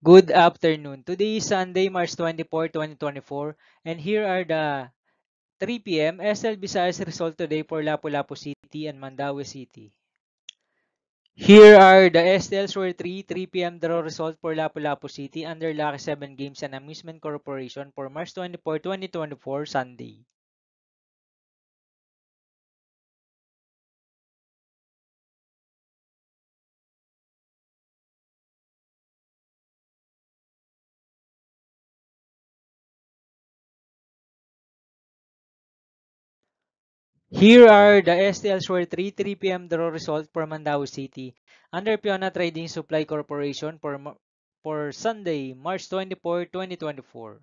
Good afternoon. Today is Sunday, March 24, 2024, and here are the 3 p.m. SL Visayas result today for Lapu-Lapu City and Mandaue City. Here are the STLs for 3 p.m. draw result for Lapu-Lapu City under Lucky 7 Games and Amusement Corporation for March 24, 2024, Sunday. Here are the STLs for 3 p.m. draw result for Mandaue City under Piona Trading Supply Corporation for Sunday, March 24, 2024.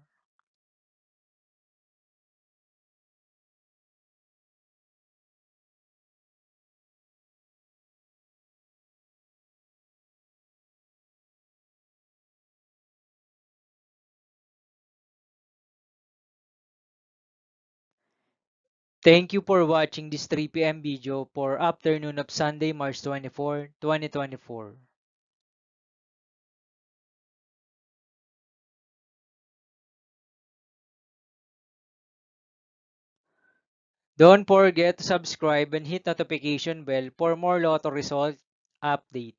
Thank you for watching this 3 p.m. video for afternoon of Sunday, March 24, 2024. Don't forget to subscribe and hit notification bell for more lotto result update.